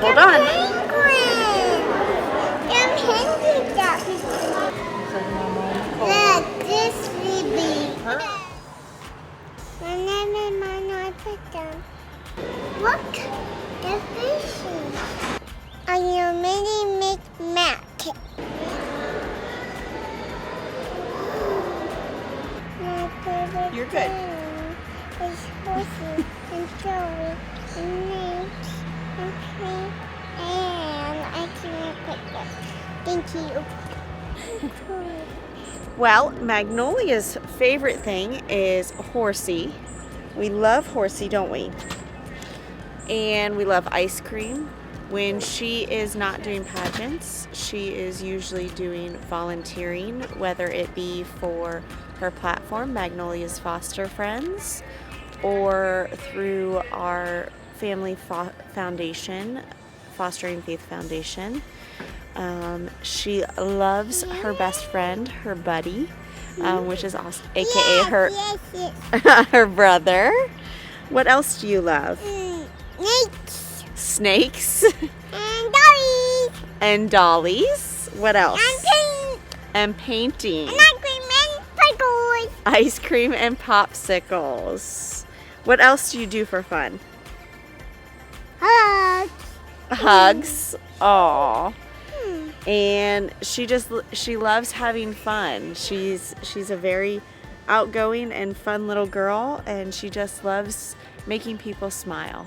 Hold on. Look, this baby. Huh? Look, the fishes. I am really make Mac. My favorite You're good. thing is horses and Joey and Nate and Pink and I can't pick it. Thank you. Well, Magnolia's favorite thing is Horsey. We love Horsey, don't we? And we love ice cream. When she is not doing pageants, she is usually doing volunteering, whether it be for her platform, Magnolia's Foster Friends, or through our family foundation, Fostering Faith Foundation. She loves her best friend, her buddy, which is also, aka her her brother. What else do you love? Snakes Snakes and dollies and dollies. What else? and And painting. paint and ice cream and pickles. Ice cream and popsicles. What else do you do for fun? Hugs. Hugs. Aw. And she loves having fun. She's a very outgoing and fun little girl, and she just loves making people smile.